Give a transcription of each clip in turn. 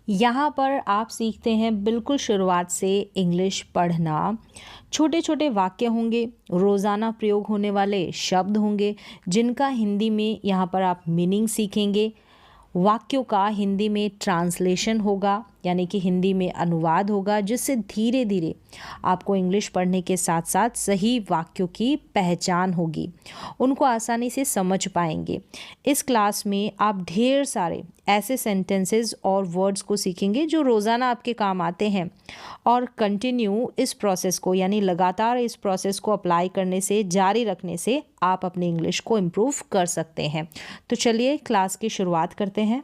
यहाँ पर आप सीखते हैं बिल्कुल शुरुआत से इंग्लिश पढ़ना। छोटे छोटे वाक्य होंगे, रोज़ाना प्रयोग होने वाले शब्द होंगे जिनका हिंदी में यहाँ पर आप मीनिंग सीखेंगे। वाक्यों का हिंदी में ट्रांसलेशन होगा, यानी कि हिंदी में अनुवाद होगा, जिससे धीरे धीरे आपको इंग्लिश पढ़ने के साथ साथ सही वाक्यों की पहचान होगी, उनको आसानी से समझ पाएंगे। इस क्लास में आप ढेर सारे ऐसे सेंटेंसेस और वर्ड्स को सीखेंगे जो रोज़ाना आपके काम आते हैं, और कंटिन्यू इस प्रोसेस को, यानी लगातार इस प्रोसेस को अप्लाई करने से, जारी रखने से आप अपनी इंग्लिश को इम्प्रूव कर सकते हैं। तो चलिए क्लास की शुरुआत करते हैं।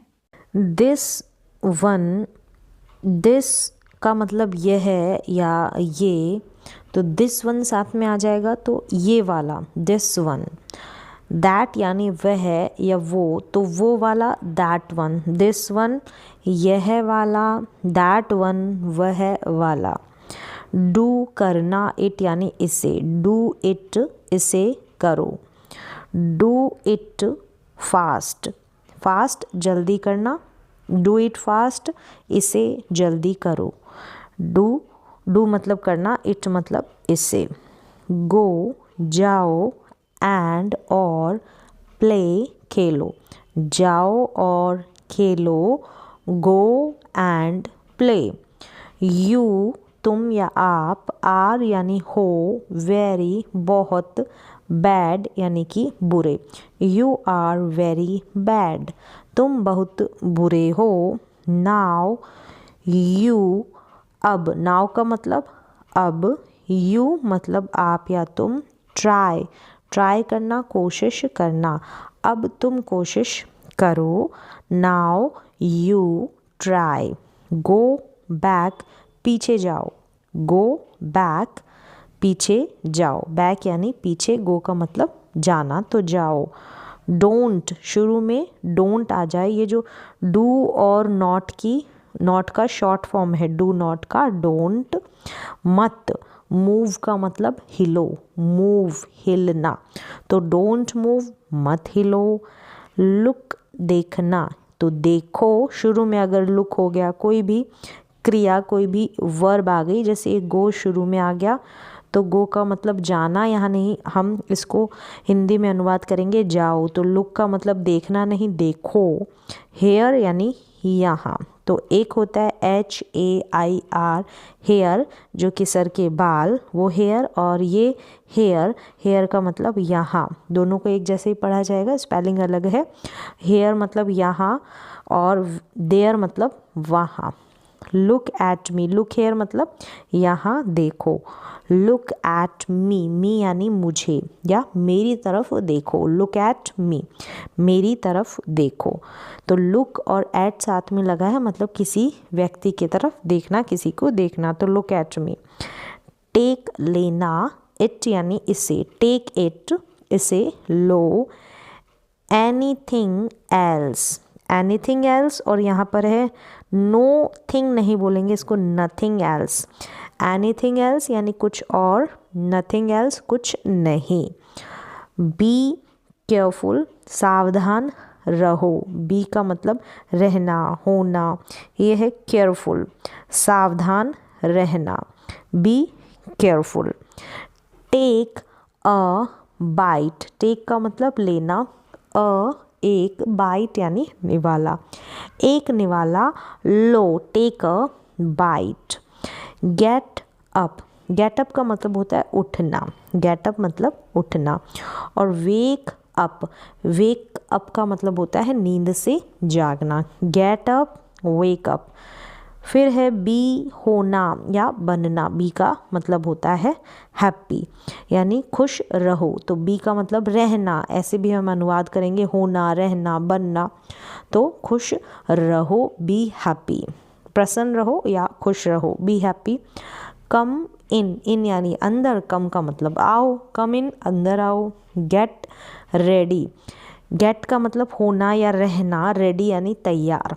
दिस का मतलब यह है या ये, तो दिस वन साथ में आ जाएगा, तो ये वाला दिस वन। दैट यानी वह या वो, तो वो वाला दैट वन। दिस वन यह वाला, दैट वन वह वाला। डू करना, इट यानी इसे, डू इट इसे करो। डू इट फास्ट, फास्ट जल्दी करना, डू इट फास्ट इसे जल्दी करो। डू मतलब करना, इट मतलब इसे। गो जाओ, एंड और प्ले खेलो। जाओ और खेलो, गो एंड प्ले। यू तुम या आप, आर यानी हो, वेरी बहुत, बैड यानी कि बुरे। यू आर वेरी बैड, तुम बहुत बुरे हो। नाउ यू अब, नाउ का मतलब अब, यू मतलब आप या तुम। ट्राई करना, कोशिश करना, अब तुम कोशिश करो। Now you try. Go back पीछे जाओ, गो बैक पीछे जाओ। बैक यानी पीछे, गो का मतलब जाना, तो जाओ। डोंट, शुरू में डोंट आ जाए, ये जो डू और नॉट का शॉर्ट फॉर्म है, डू नॉट का डोंट। मत, मूव का मतलब हिलो, मूव हिलना, तो डोंट मूव मत हिलो। लुक देखना, तो देखो, शुरू में अगर लुक हो गया, कोई भी क्रिया, कोई भी वर्ब आ गई, जैसे एक गो शुरू में आ गया, तो गो का मतलब जाना, यहाँ नहीं, हम इसको हिंदी में अनुवाद करेंगे जाओ। तो लुक का मतलब देखना नहीं, देखो। हेयर यानी यहाँ, तो एक होता है HAIR, हेयर जो कि सर के बाल, वो हेयर, और ये हेयर का मतलब यहाँ। दोनों को एक जैसे ही पढ़ा जाएगा, स्पेलिंग अलग है। हेयर मतलब यहाँ, और देयर मतलब वहाँ। Look at me, look here मतलब यहाँ देखो। लुक एट मी यानी मुझे या मेरी तरफ देखो। लुक एट मी, मेरी तरफ देखो। तो लुक और एट साथ में लगा है, मतलब किसी व्यक्ति की तरफ देखना, किसी को देखना, तो लुक एट मी। टेक लेना, इट यानी इसे, टेक इट इसे लो। एनीथिंग एल्स, और यहाँ पर है नो थिंग नहीं बोलेंगे, इसको नथिंग एल्स। एनीथिंग एल्स यानी कुछ और, नथिंग एल्स कुछ नहीं। बी केयरफुल, सावधान रहो। बी का मतलब रहना, होना, ये है केयरफुल, सावधान रहना। Be careful. Take a bite, take का मतलब लेना, एक, बाइट यानी निवाला, एक निवाला लो। Take a bite. Get up का मतलब होता है उठना, गेट अप मतलब उठना। और वेक अप का मतलब होता है नींद से जागना। Get up, wake up. फिर है बी होना या बनना, बी का मतलब होता है हैप्पी, यानी खुश रहो। तो बी का मतलब रहना, ऐसे भी हम अनुवाद करेंगे, होना, रहना, बनना, तो खुश रहो, बी हैप्पी। प्रसन्न रहो या खुश रहो, बी हैप्पी। कम इन यानी अंदर, कम का मतलब आओ, कम इन अंदर आओ। गेट रेडी, गेट का मतलब होना या रहना, रेडी यानी तैयार।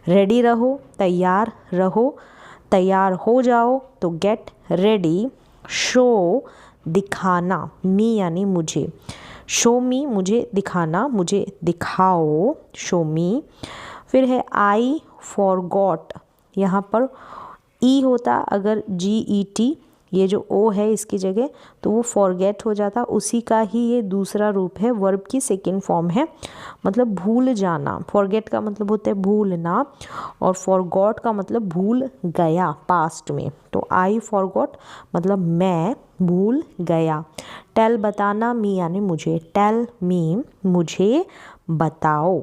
रेडी रहो, तैयार हो जाओ, तो गेट रेडी। शो दिखाना, मी यानी मुझे, शो मी मुझे दिखाना, मुझे दिखाओ, शो मी। फिर है आई फॉरगॉट, यहाँ पर ई होता अगर GET, ये जो ओ है इसकी जगह, तो वो फॉरगेट हो जाता, उसी का ही ये दूसरा रूप है, वर्ब की सेकेंड फॉर्म है, मतलब भूल जाना। फॉरगेट का मतलब होता है भूलना और फॉरगॉट का मतलब भूल गया पास्ट में। तो आई फॉरगॉट मतलब मैं भूल गया। टेल बताना, मी यानी मुझे, टेल मी मुझे बताओ।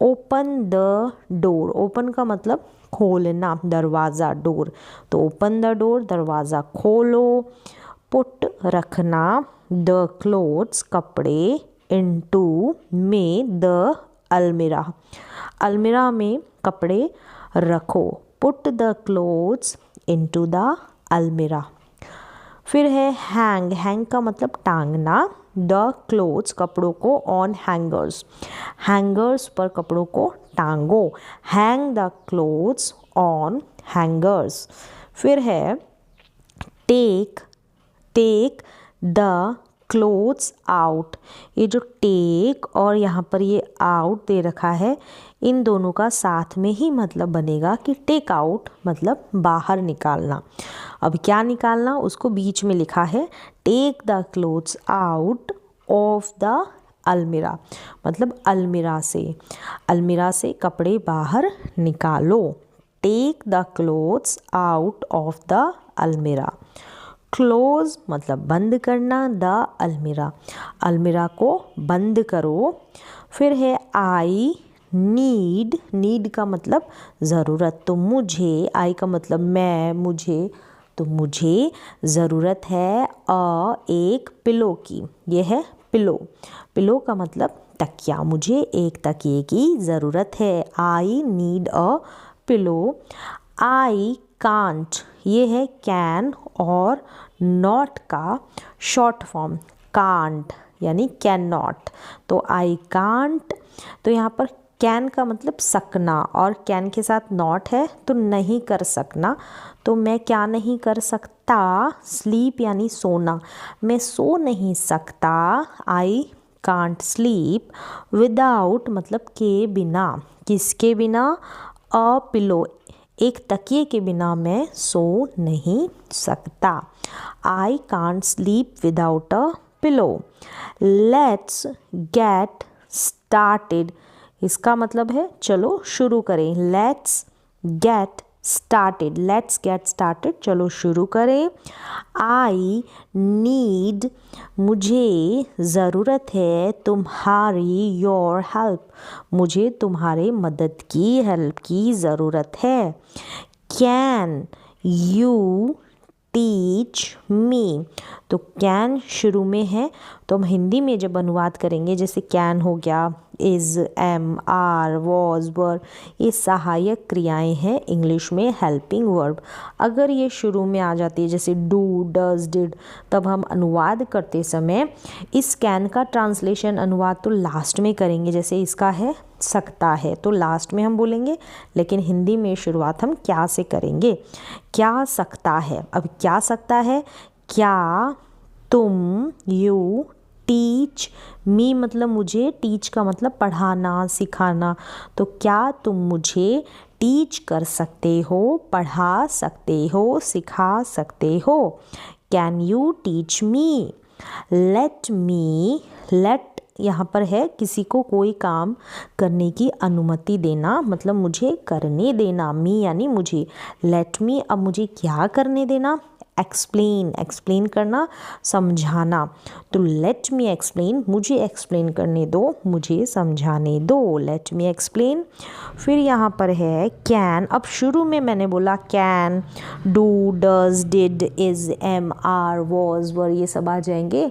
ओपन द डोर, ओपन का मतलब खोलना, दरवाज़ा, डोर, तो ओपन द डोर दरवाज़ा खोलो। पुट रखना, द क्लोथ्स कपड़े, इनटू में द अलमीरा, अलमीरा में कपड़े रखो। Put the clothes into the अलमीरा। फिर है हैंग, हैंग का मतलब टांगना, द क्लोथ्स कपड़ों को, ऑन हैंगर्स, हैंगर्स पर कपड़ों को टांगो। Hang the clothes on hangers. फिर है take, take the clothes out, ये जो टेक और यहाँ पर ये आउट दे रखा है, इन दोनों का साथ में ही मतलब बनेगा कि टेक आउट मतलब बाहर निकालना। अब क्या निकालना उसको बीच में लिखा है, take the clothes out of the अलमीरा, मतलब अलमीरा से कपड़े बाहर निकालो। Take the clothes out of the अलमीरा। क्लोज मतलब बंद करना, द अलमीरा, अलमीरा को बंद करो। फिर है आई नीड, नीड का मतलब ज़रूरत, तो मुझे, आई का मतलब मैं, मुझे, तो मुझे ज़रूरत है एक पिलो की, ये है पिलो, पिलो का मतलब तकिया, मुझे एक तकिए की ज़रूरत है। I need a pillow. I can't, ये है कैन और नॉट का शॉर्ट फॉर्म, कांट यानी कैन नॉट, तो आई कांट, तो यहाँ पर कैन का मतलब सकना और कैन के साथ नॉट है तो नहीं कर सकना, तो मैं क्या नहीं कर सकता, स्लीप यानी सोना, मैं सो नहीं सकता, आई कांट स्लीप विदाउट मतलब के बिना, किसके बिना, अ पिलो, एक तकिए के बिना मैं सो नहीं सकता। I can't sleep without a pillow. Let's get started, इसका मतलब है चलो शुरू करें। Let's get started, let's get started, चलो शुरू करें। आई नीड, मुझे ज़रूरत है तुम्हारी, योर हेल्प, मुझे तुम्हारे मदद की, हेल्प की ज़रूरत है। कैन यू टीच मी, तो कैन शुरू में है, तो हम हिंदी में जब अनुवाद करेंगे जैसे कैन हो गया, is, am, are, was, were, ये सहायक क्रियाएं हैं इंग्लिश में, हेल्पिंग वर्ब। अगर ये शुरू में आ जाती है जैसे डू, डज, डिड, तब हम अनुवाद करते समय इस कैन का ट्रांसलेशन अनुवाद तो लास्ट में करेंगे, जैसे इसका है सकता है तो लास्ट में हम बोलेंगे, लेकिन हिंदी में शुरुआत हम क्या से करेंगे, क्या सकता है। अब क्या सकता है, क्या तुम, यू टीच मी मतलब मुझे, टीच का मतलब पढ़ाना, सिखाना, तो क्या तुम मुझे टीच कर सकते हो, पढ़ा सकते हो, सिखा सकते हो। Can you teach me. Let me, let यहाँ पर है किसी को कोई काम करने की अनुमति देना, मतलब मुझे करने देना, मी यानी मुझे, लेट मी, अब मुझे क्या करने देना, एक्सप्लेन, एक्सप्लेन करना, समझाना, तो लेट मी एक्सप्लेन, मुझे एक्सप्लेन करने दो, मुझे समझाने दो, लेट मी एक्सप्लेन। फिर यहाँ पर है कैन, अब शुरू में मैंने बोला can, do, does, did, is, am, are, was, were, ये सब आ जाएंगे,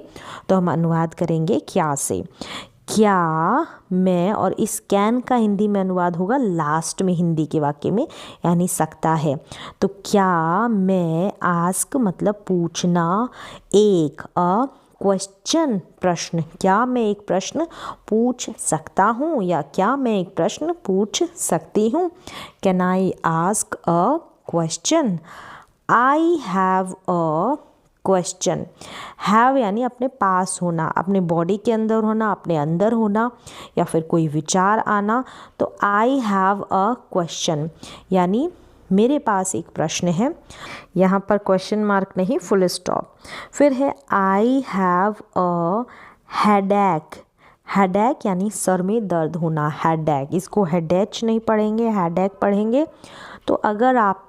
तो हम अनुवाद करेंगे क्या से। क्या मैं, और इस कैन का हिंदी में अनुवाद होगा लास्ट में हिंदी के वाक्य में, यानी सकता है, तो क्या मैं, आस्क मतलब पूछना, एक, अ क्वेश्चन प्रश्न, क्या मैं एक प्रश्न पूछ सकता हूँ या क्या मैं एक प्रश्न पूछ सकती हूँ। Can I ask a question. I have a question. Have यानी अपने पास होना, अपने बॉडी के अंदर होना, अपने अंदर होना, या फिर कोई विचार आना। तो आई हैव अ क्वेश्चन यानी मेरे पास एक प्रश्न है। यहाँ पर क्वेश्चन मार्क नहीं, फुल स्टॉप। फिर है I have a headache. Headache यानी सर में दर्द होना, हेडेक। इसको हेडेच नहीं पढ़ेंगे, हेडेक पढ़ेंगे। तो अगर आप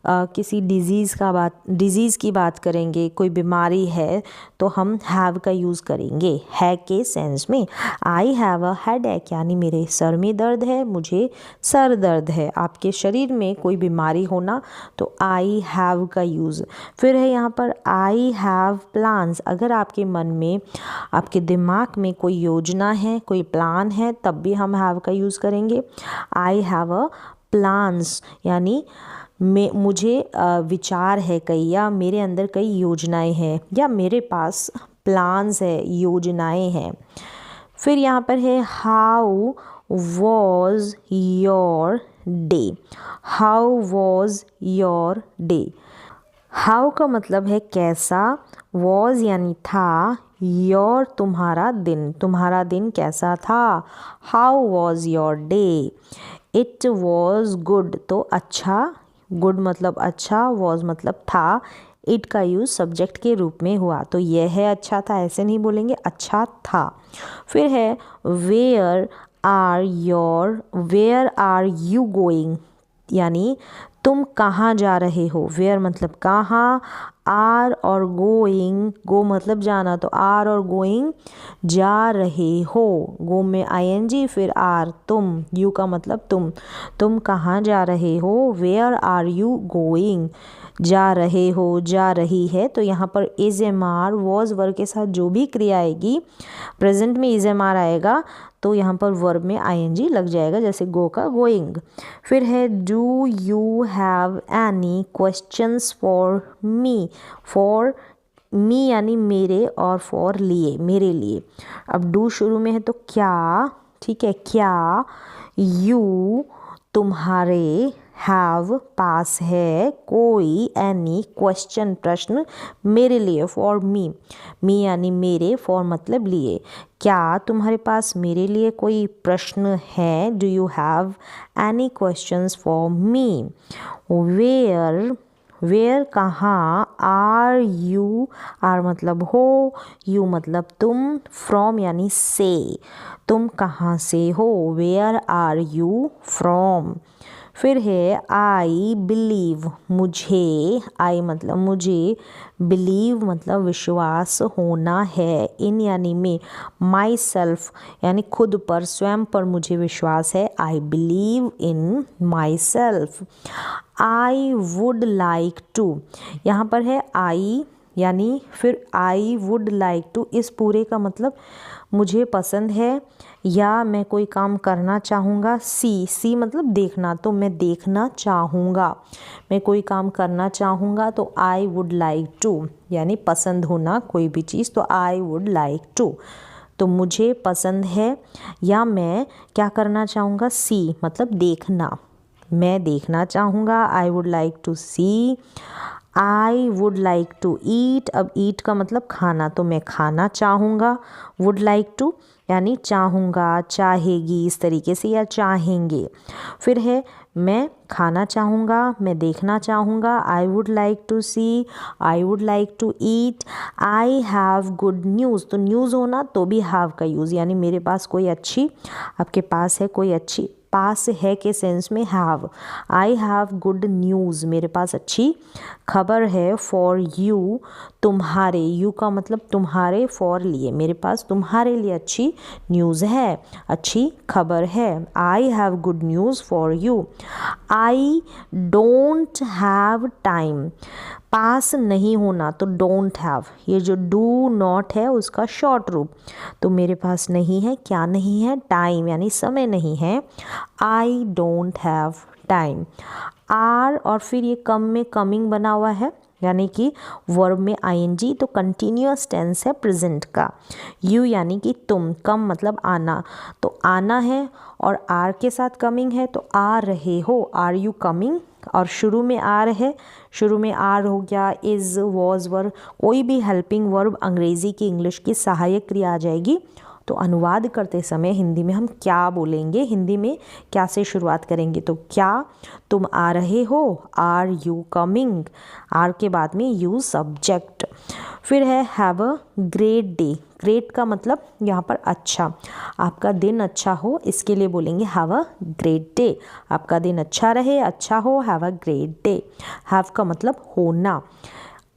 किसी डिजीज़ की बात करेंगे, कोई बीमारी है, तो हम हैव का यूज़ करेंगे है के सेंस में। आई हैव अ हेडेक यानी मेरे सर में दर्द है, मुझे सर दर्द है। आपके शरीर में कोई बीमारी होना तो आई हैव का यूज़। फिर है यहाँ पर आई हैव प्लान्स। अगर आपके मन में, आपके दिमाग में कोई योजना है, कोई प्लान है, तब भी हम हैव का यूज़ करेंगे। आई हैव अ प्लान्स यानी मुझे विचार है कई, या मेरे अंदर कई योजनाएं हैं, या मेरे पास प्लान्स है, योजनाएं हैं। फिर यहाँ पर है how was your day. How was your day. How का मतलब है कैसा, वॉज यानी था, योर तुम्हारा दिन, तुम्हारा दिन कैसा था। How was your day. It was good तो अच्छा, गुड मतलब अच्छा, वॉज मतलब था, इट का यूज़ सब्जेक्ट के रूप में हुआ। तो यह है अच्छा था, ऐसे नहीं बोलेंगे, अच्छा था। फिर है वेयर आर यू गोइंग यानी तुम कहाँ जा रहे हो। वेयर मतलब कहाँ, आर और गोइंग, गो मतलब जाना, तो आर और गोइंग जा रहे हो, गो में आईएनजी फिर आर, तुम, यू का मतलब तुम कहाँ जा रहे हो। वेयर आर यू गोइंग, जा रहे हो, जा रही है। तो यहाँ पर is am are was verb के साथ जो भी क्रिया आएगी, प्रेजेंट में इज एम आर आएगा तो यहाँ पर वर्ब में आईएनजी लग जाएगा, जैसे गो का गोइंग। फिर है do you have any questions for me. For me यानी मेरे, और फॉर लिए, मेरे लिए। अब डू शुरू में है तो क्या, ठीक है, क्या, यू तुम्हारे, हैव पास है, कोई, एनी क्वेश्चन प्रश्न, मेरे लिए, फॉर मी। मी यानी मेरे, फॉर मतलब लिए। क्या तुम्हारे पास मेरे लिए कोई प्रश्न है। Do you have any questions for me. Where कहाँ, आर यू, आर मतलब हो, यू मतलब तुम, फ्रॉम यानी से, तुम कहाँ से हो। Where are you from. फिर है आई बिलीव, मुझे, आई मतलब मुझे, बिलीव मतलब विश्वास होना है, इन यानी में, माई सेल्फ यानी खुद पर, स्वयं पर मुझे विश्वास है। I believe in myself. I would like to, यहाँ पर है आई यानी फिर आई वुड लाइक टू, इस पूरे का मतलब मुझे पसंद है या मैं कोई काम करना चाहूँगा। सी मतलब देखना, तो मैं देखना चाहूँगा, मैं कोई काम करना चाहूँगा तो आई वुड लाइक टू यानी पसंद होना कोई भी चीज़, तो आई वुड लाइक टू। तो मुझे पसंद है या मैं क्या करना चाहूँगा, सी मतलब देखना, मैं देखना चाहूँगा। I would like to see. I would like to eat, अब ईट का मतलब खाना, तो मैं खाना चाहूँगा। वुड लाइक टू यानी चाहूँगा, चाहेगी, इस तरीके से, या चाहेंगे। फिर है मैं खाना चाहूँगा, मैं देखना चाहूँगा। I would like to see, I would like to eat. I have good news, तो न्यूज़ होना तो भी हैव का यूज़, यानी मेरे पास कोई अच्छी, आपके पास है कोई अच्छी, पास है के सेंस में have. I have good news, मेरे पास अच्छी खबर है। फॉर यू तुम्हारे, यू का मतलब तुम्हारे, फॉर लिए, मेरे पास तुम्हारे लिए अच्छी न्यूज़ है, अच्छी खबर है। I have good news for you. I don't have time, पास नहीं होना तो डोंट हैव, ये जो डू नॉट है उसका शॉर्ट रूप, तो मेरे पास नहीं है, क्या नहीं है, टाइम यानी समय नहीं है। I don't have time. Or और फिर ये कम में कमिंग बना हुआ है, यानी कि वर्ब में आईएनजी, तो कंटिन्यूअस टेंस है प्रेजेंट का। यू यानी कि तुम, कम मतलब आना, तो आना है और आर के साथ कमिंग है, तो आ रहे हो, आर यू कमिंग, और शुरू में आर है, शुरू में आर हो गया, इज़, वॉज, वर, कोई भी हेल्पिंग वर्ब अंग्रेज़ी की, इंग्लिश की सहायक क्रिया आ जाएगी। तो अनुवाद करते समय हिंदी में हम क्या बोलेंगे, हिंदी में क्या से शुरुआत करेंगे, तो क्या तुम आ रहे हो, आर यू कमिंग, आर के बाद में यूज सब्जेक्ट। फिर है have a great day, great का मतलब यहाँ पर अच्छा, आपका दिन अच्छा हो, इसके लिए बोलेंगे हैव अ ग्रेट डे, आपका दिन अच्छा रहे, अच्छा हो, have a great day. Have का मतलब होना।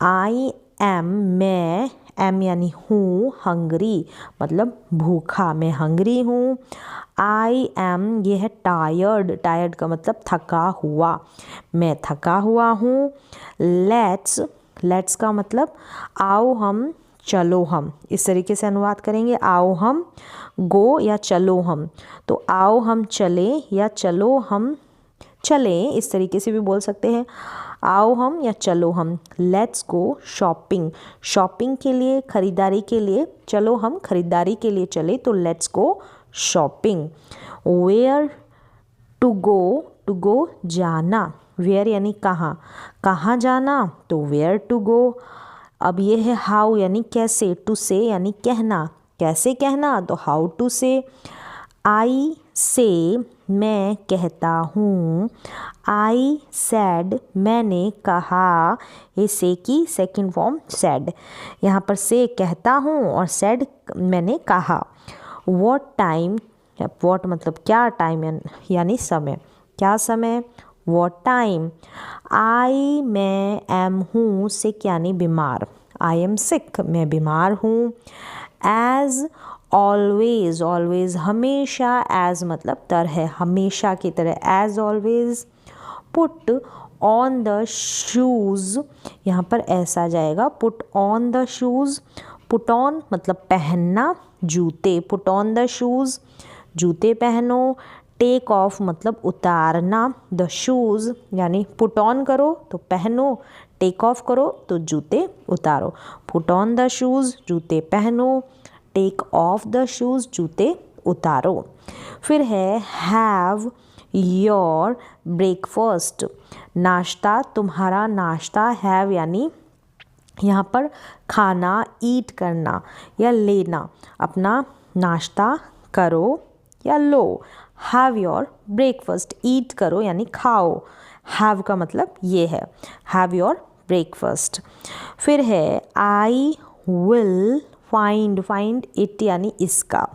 आई एम, मैं, एम यानी हूँ, हंगरी मतलब भूखा, मैं हंगरी हूँ। आई एम, ये है टायर्ड, टायर्ड का मतलब थका हुआ, मैं थका हुआ हूँ। लेट्स, लेट्स का मतलब आओ हम, चलो हम, इस तरीके से अनुवाद करेंगे, आओ हम, गो या चलो हम, तो आओ हम चलें या चलो हम चलें, इस तरीके से भी बोल सकते हैं, आओ हम या चलो हम। लेट्स गो शॉपिंग, शॉपिंग के लिए, खरीदारी के लिए, चलो हम खरीदारी के लिए चले, तो let's go shopping. Where to go, to go जाना, वेयर यानी कहाँ, कहाँ जाना, तो वेयर टू गो। अब ये है हाउ यानी कैसे, टू से यानी कहना, कैसे कहना, तो हाउ टू से। आई से, मैं कहता हूँ। आई सैड, मैंने कहा, ये से की सेकंड फॉर्म सैड, यहाँ पर से कहता हूँ और सैड मैंने कहा। व्हाट टाइम, व्हाट मतलब क्या, टाइम यानी समय, क्या समय, व्हाट टाइम। आई, मैं, एम हूँ, सिक यानी बीमार, आई एम सिक, मैं बीमार हूँ। एज ऑलवेज, ऑलवेज हमेशा, एज मतलब तरह, हमेशा की तरह, as always. Put on the shoes, यहाँ पर ऐसा जाएगा, put on the shoes, put on मतलब पहनना, जूते, पुट ऑन द शूज़, जूते पहनो। टेक ऑफ मतलब उतारना, द शूज़ यानी पुट ऑन करो तो पहनो, टेक ऑफ करो तो जूते उतारो, पुट ऑन द शूज़ जूते पहनो, टेक ऑफ द शूज़ जूते उतारो। फिर है हैव योर ब्रेकफास्ट, नाश्ता, तुम्हारा नाश्ता, हैव यानी यहाँ पर खाना, ईट करना या लेना, अपना नाश्ता करो या लो। हैव योर ब्रेकफास्ट, ईट करो यानी खाओ, हैव का मतलब ये है, हैव योर ब्रेकफास्ट। फिर है I will find, find it यानी इसका,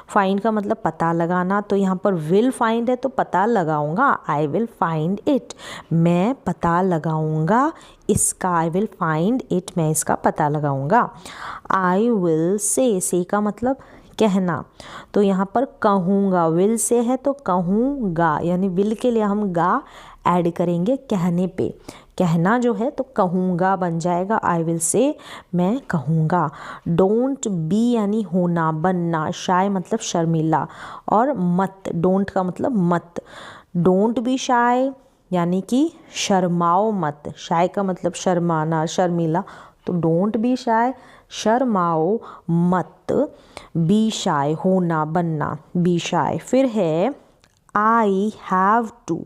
फाइंड का मतलब पता लगाना, तो यहाँ पर विल फाइंड है तो पता लगाऊंगा, आई विल फाइंड इट, मैं पता लगाऊंगा इसका, आई विल फाइंड इट, मैं इसका पता लगाऊंगा। आई विल से का मतलब कहना, तो यहाँ पर कहूँगा, विल से है तो कहूँगा, यानी विल के लिए हम गा ऐड करेंगे कहने पे, कहना जो है तो कहूँगा बन जाएगा, आई विल से, मैं कहूँगा। डोंट बी यानी होना, बनना, शाय मतलब शर्मिला, और मत, डोंट का मतलब मत, डोंट बी शाय यानी कि शर्माओ मत, शाय का मतलब शर्माना, शर्मिला, तो डोंट बी शाय, शर्माओ मत। बी शाय होना, बनना, बी शाय। फिर है आई हैव टू,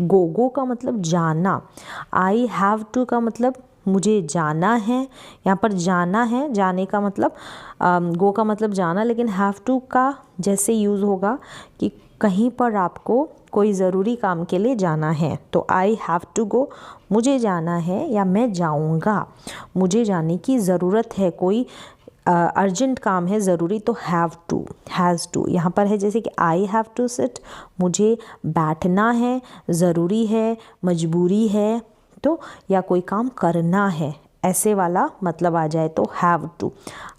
गो का मतलब जाना, आई हैव टू का मतलब मुझे जाना है, यहाँ पर जाना है, जाने का मतलब गो का मतलब जाना, लेकिन हैव टू का जैसे यूज़ होगा कि कहीं पर आपको कोई ज़रूरी काम के लिए जाना है, तो आई हैव टू गो, मुझे जाना है या मैं जाऊँगा, मुझे जाने की ज़रूरत है, कोई अर्जेंट काम है ज़रूरी, तो हैव टू, हैज़ टू। यहाँ पर है जैसे कि आई हैव टू सिट, मुझे बैठना है, ज़रूरी है, मजबूरी है, तो या कोई काम करना है, ऐसे वाला मतलब आ जाए तो have to.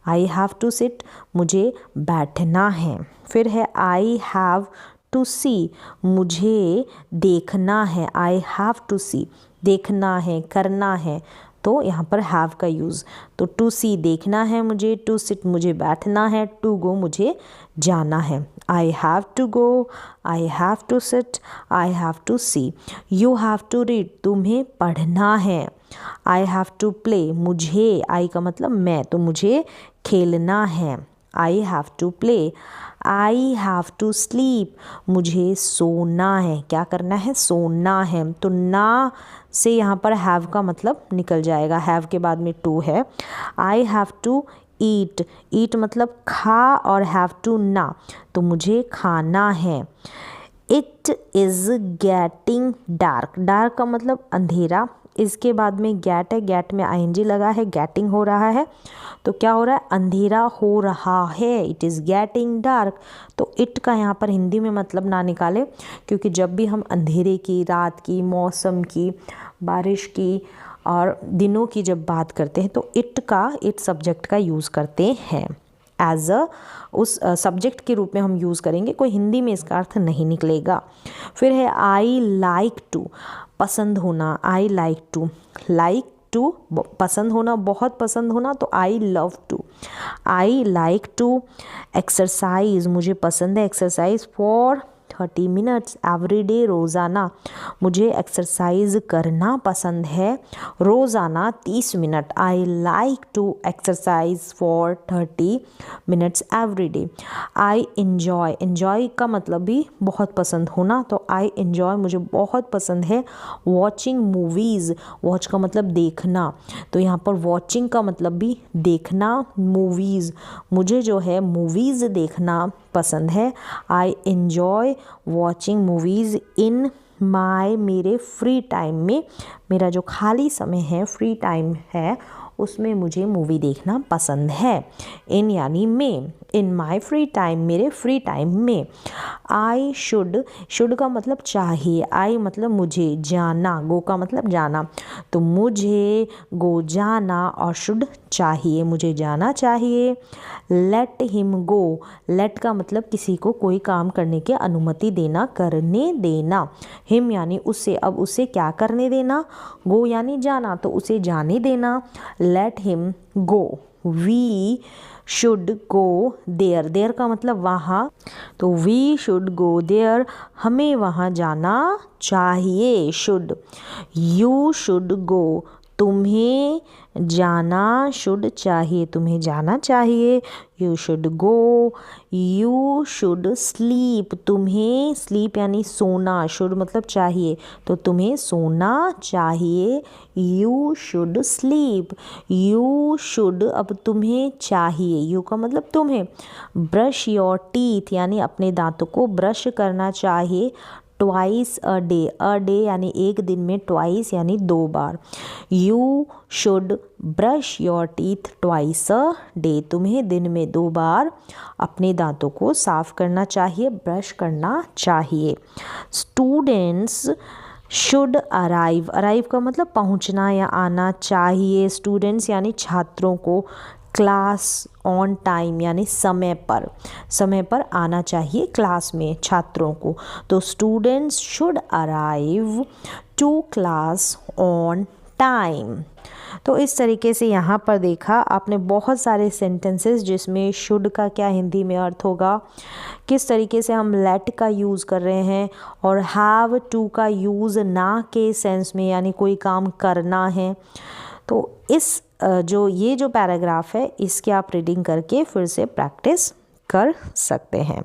I have to sit, मुझे बैठना है। फिर है आई हैव टू सी, मुझे देखना है, आई हैव टू सी, देखना है, करना है, तो यहाँ पर हैव का यूज़, तो टू सी देखना है मुझे, टू सिट मुझे बैठना है, टू गो मुझे जाना है। I have to go, I have to sit, I have to see. You have to read, तुम्हें पढ़ना है। आई हैव टू प्ले, मुझे, आई का मतलब मैं, तो मुझे खेलना है, I have to play. I have to sleep, मुझे सोना है। क्या करना है? सोना है। तो ना से यहाँ पर हैव का मतलब निकल जाएगा, हैव के बाद में टू है। आई हैव टू ईट, ईट मतलब खा, और हैव टू ना, तो मुझे खाना है। It is getting dark, dark का मतलब अंधेरा, इसके बाद में गेट है, गेट में आईएनजी लगा है, गेटिंग हो रहा है, तो क्या हो रहा है? अंधेरा हो रहा है। It is getting dark. तो इट का यहाँ पर हिंदी में मतलब ना निकाले, क्योंकि जब भी हम अंधेरे की, रात की, मौसम की, बारिश की और दिनों की जब बात करते हैं तो इट सब्जेक्ट का यूज़ करते हैं। एज अ उस सब्जेक्ट के रूप में हम यूज़ करेंगे, कोई हिंदी में इसका अर्थ नहीं निकलेगा। फिर है आई लाइक टू, पसंद होना। आई लाइक टू पसंद होना, बहुत पसंद होना, तो I love to. I like to exercise, मुझे पसंद है exercise for 30 minutes every day, रोज़ाना, मुझे एक्सरसाइज करना पसंद है रोज़ाना 30 minute. I like to exercise for 30 minutes every day. I enjoy, enjoy का मतलब भी बहुत पसंद होना, तो आई इन्जॉय, मुझे बहुत पसंद है वॉचिंग मूवीज़। वॉच का मतलब देखना, तो यहाँ पर वॉचिंग का मतलब भी देखना, मूवीज़, मुझे जो है मूवीज़ देखना पसंद है। आई एन्जॉय वॉचिंग मूवीज़ इन माई, मेरे फ्री टाइम में, मेरा जो खाली समय है, फ्री टाइम है, उसमें मुझे मूवी देखना पसंद है। इन यानी में, इन माई फ्री टाइम, मेरे फ्री टाइम में। आई शुड, शुड का मतलब चाहिए, आई मतलब मुझे, जाना, गो का मतलब जाना, तो मुझे गो जाना, और शुड चाहिए, मुझे जाना चाहिए। लेट हिम गो, लेट का मतलब किसी को कोई काम करने की अनुमति देना, करने देना। हिम यानी उसे, अब उसे क्या करने देना? गो यानी जाना, तो उसे जाने देना। Let him go. We should go there, there का मतलब वहाँ, तो वी शुड गो देयर, हमें वहाँ जाना चाहिए, शुड। यू शुड गो, तुम्हें जाना, शुड चाहिए, तुम्हें जाना चाहिए। You should go. You should sleep, तुम्हें, स्लीप यानी सोना, शुड मतलब चाहिए, तो तुम्हें सोना चाहिए। You should sleep. You should, अब तुम्हें चाहिए, यू का मतलब तुम्हें। ब्रश योर टीथ यानी अपने दांतों को ब्रश करना चाहिए। ट्वाइस अ डे यानी एक दिन में, ट्वाइस यानी 2 बार। You should brush your teeth twice a day, तुम्हें दिन में 2 बार अपने दांतों को साफ करना चाहिए, ब्रश करना चाहिए। स्टूडेंट्स शुड अराइव, अराइव का मतलब पहुंचना या आना चाहिए। स्टूडेंट्स यानी छात्रों को, क्लास ऑन टाइम यानी समय पर आना चाहिए क्लास में छात्रों को, तो students should arrive to class on time. तो इस तरीके से यहाँ पर देखा आपने बहुत सारे सेंटेंसेस जिसमें शुड का क्या हिंदी में अर्थ होगा, किस तरीके से हम लेट का यूज़ कर रहे हैं, और हैव टू का यूज़ ना के सेंस में यानी कोई काम करना है। तो इस ये जो पैराग्राफ है इसकी आप रीडिंग करके फिर से प्रैक्टिस कर सकते हैं।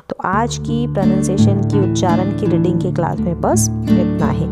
तो आज की प्रोनाउंसिएशन की, उच्चारण की रीडिंग की क्लास में बस इतना ही।